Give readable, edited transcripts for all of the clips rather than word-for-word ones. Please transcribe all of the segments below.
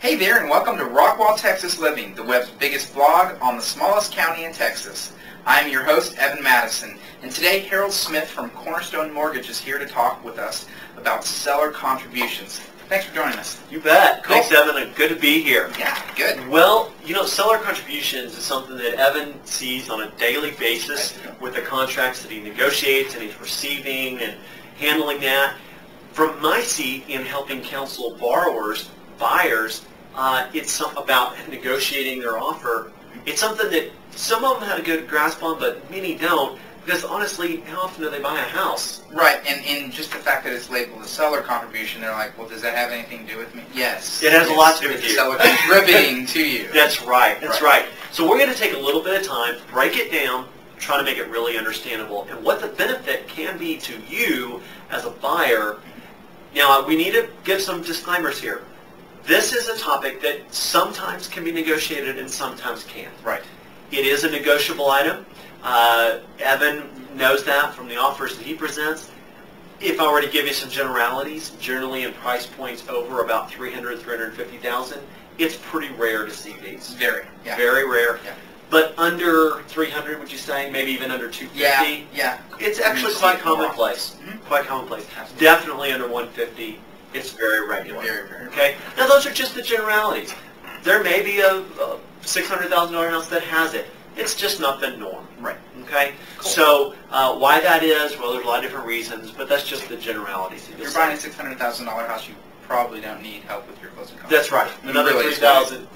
Hey there, and welcome to Rockwall, Texas Living, the web's biggest blog on the smallest county in Texas. I'm your host, Evan Madison, and today Harold Smith from Cornerstone Mortgage is here to talk with us about seller contributions. Thanks for joining us. You bet. Cool. Thanks, Evan, and good to be here. Yeah, good. Well, you know, seller contributions is something that Evan sees on a daily basis with the contracts that he negotiates and he's receiving and handling that. From my seat in helping counsel buyers, it's about negotiating their offer. It's something that some of them have a good grasp on, but many don't, because honestly, how often do they buy a house? Right, and just the fact that it's labeled a seller contribution, they're like, well, does that have anything to do with me? Yes. It has a lot to do with the you. seller contributing to you. That's right. That's right. So we're going to take a little bit of time, break it down, try to make it really understandable, and what the benefit can be to you as a buyer. Now, we need to give some disclaimers here. This is a topic that sometimes can be negotiated and sometimes can't. Right. It is a negotiable item. Evan knows that from the offers that he presents. If I were to give you some generalities, generally in price points over about $300,000, $350,000, it's pretty rare to see these. Very. Yeah. Very rare. Yeah. But under 300, would you say? Maybe even under 250? Yeah. It's actually quite commonplace. Quite commonplace. Absolutely. Definitely under 150. It's very regular. Very, very okay. Now those are just the generalities. There may be a $600,000 house that has it. It's just not the norm. Right. Okay. Cool. So why that is? Well, there's a lot of different reasons, but that's just the generalities. If you're buying a $600,000 house, you probably don't need help with your closing costs. That's right. Another $3,000.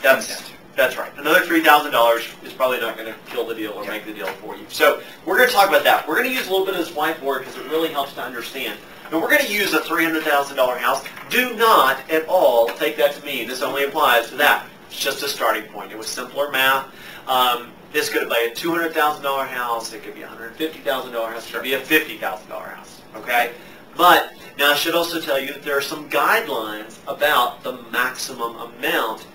That's right. Another $3,000 is probably not going to kill the deal or make the deal for you. So we're going to talk about that. We're going to use a little bit of this whiteboard because it really helps to understand. And we're going to use a $300,000 house. Do not at all take that to mean this only applies to that. It's just a starting point. It was simpler math. This could be a $200,000 house. It could be a $150,000 house. It could be a $50,000 house. Okay? But now I should also tell you that there are some guidelines about the maximum amount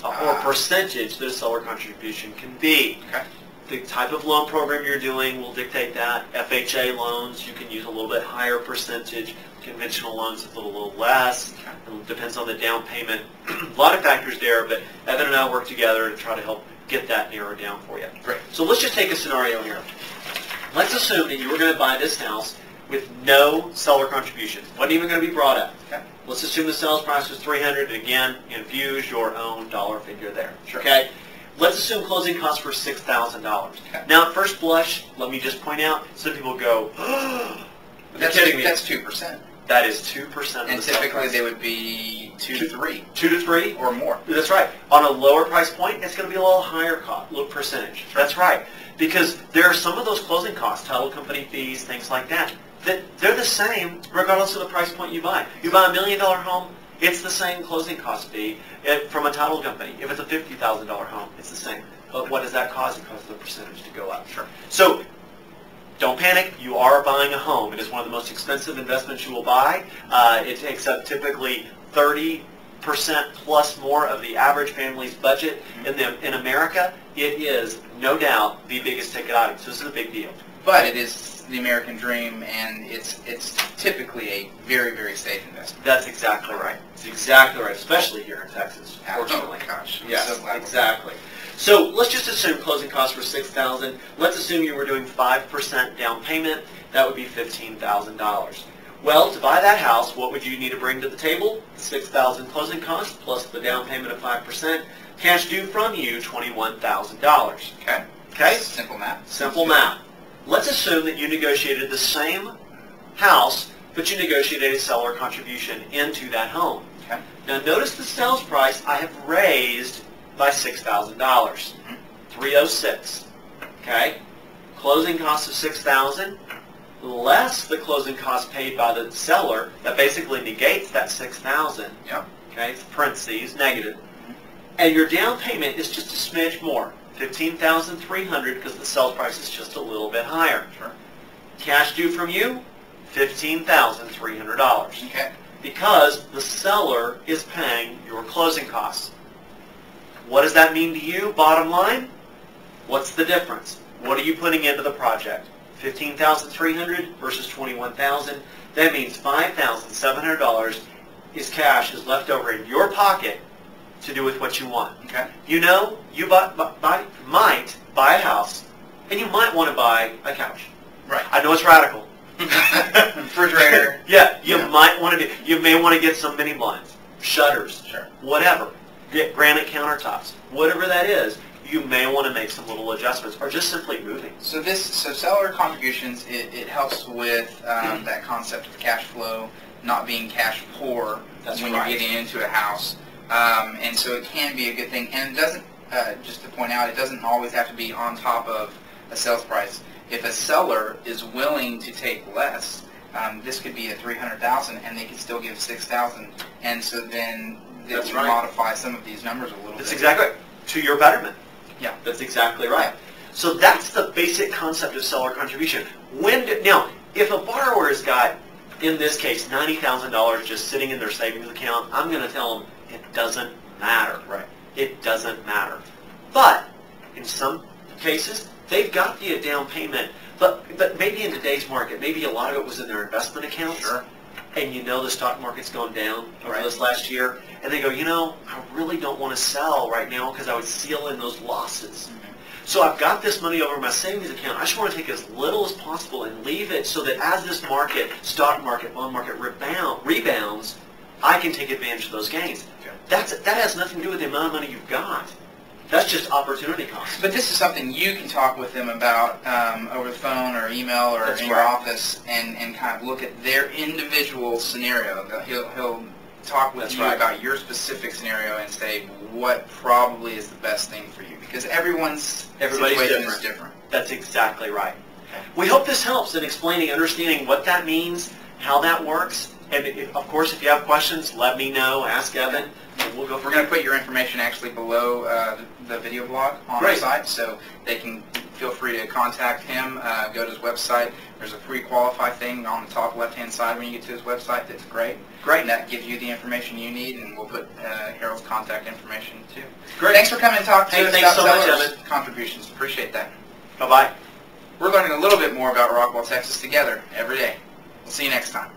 or percentage that a seller contribution can be. Okay. The type of loan program you're doing will dictate that. FHA loans, you can use a little bit higher percentage. Conventional loans, it's a little less. It depends on the down payment. A lot of factors there, but Evan and I work together to try to help get that narrowed down for you. Great. So let's just take a scenario here. Let's assume that you were going to buy this house with no seller contributions. Wasn't even going to be brought up. Okay. Let's assume the sales price was $300, and again, infuse your own dollar figure there. Sure. Okay? Let's assume closing costs were $6,000. Okay. Now, at first blush, let me just point out, some people go, That's kidding me. That's 2%. That is 2% of And the sales typically price. they would be 2 to 3. 2 to 3? Or more. That's right. On a lower price point, it's going to be a little higher cost, a little percentage. That's right. Because there are some of those closing costs, title company fees, things like that, that they're the same regardless of the price point you buy. You buy a $1 million home, it's the same closing cost fee from a title company. If it's a $50,000 home, it's the same. But what does that cause? It causes the percentage to go up. Sure. So don't panic. You are buying a home. It is one of the most expensive investments you will buy. It takes up typically 30% plus more of the average family's budget in America. It is no doubt the biggest ticket item. So this is a big deal. But it is the American dream, and it's typically a very, very safe investment. That's exactly right. It's exactly right, especially here in Texas, fortunately. Oh, gosh. I'm Yes, so glad. exactly. So let's just assume closing costs were $6,000. Let's assume you were doing 5% down payment. That would be $15,000. Well, to buy that house, what would you need to bring to the table? $6,000 closing costs plus the down payment of 5%. Cash due from you, $21,000. Okay. Okay? Simple math. Simple math. Let's assume that you negotiated the same house, but you negotiated a seller contribution into that home. Okay. Now notice the sales price I have raised by $6,000. $306. Okay? Closing cost of $6,000 less the closing cost paid by the seller. That basically negates that $6,000. Yep. Okay? Parentheses, negative. And your down payment is just a smidge more. $15,300 because the sales price is just a little bit higher. Sure. Cash due from you, $15,300. Okay. Because the seller is paying your closing costs. What does that mean to you, bottom line? What's the difference? What are you putting into the project? $15,300 versus $21,000. That means $5,700 is cash is left over in your pocket to do with what you want. Okay. You know, you might buy a house, and you might want to buy a couch. Right. I know it's radical. Refrigerator. Yeah, you might want to do. You may want to get some mini blinds, shutters, Sure. whatever. Get granite countertops, whatever that is. You may want to make some little adjustments, or just simply moving. So seller contributions, it helps with that concept of cash flow, not being cash poor when you're getting into a house, and so it can be a good thing. And it doesn't, just to point out, it doesn't always have to be on top of a sales price. If a seller is willing to take less, this could be a $300,000, and they could still give $6,000, and so then they would modify some of these numbers a little bit. That's exactly right. To your betterment. Yeah. That's exactly right. So that's the basic concept of seller contribution. Now, if a borrower's got, in this case, $90,000 just sitting in their savings account, I'm going to tell them it doesn't matter. Right. It doesn't matter. But in some cases, they've got the down payment, but maybe in today's market, maybe a lot of it was in their investment accounts. Sure. And you know the stock market's gone down over this last year, and they go, you know, I really don't want to sell right now because I would seal in those losses. Mm-hmm. So I've got this money over my savings account. I just want to take as little as possible and leave it so that as this market, stock market, bond market rebounds, I can take advantage of those gains. Okay. That has nothing to do with the amount of money you've got. That's just opportunity cost. But this is something you can talk with them about over the phone or email or in your office and kind of look at their individual scenario. He'll talk with you about your specific scenario and say what probably is the best thing for you, because everybody's situation is different. That's exactly right. Okay. We hope this helps in explaining, understanding what that means, how that works. And of course, if you have questions, let me know. Ask Evan, and we'll go from there. We're going to put your information actually below the video blog on our site, so they can feel free to contact him. Go to his website. There's a pre-qualify thing on the top left-hand side when you get to his website. That's great. And that gives you the information you need, and we'll put Harold's contact information too. Great. Thanks for coming and talking to us about so much, sellers' Evan. contributions. Appreciate that. Bye-bye. We're learning a little bit more about Rockwall, Texas together every day. We'll see you next time.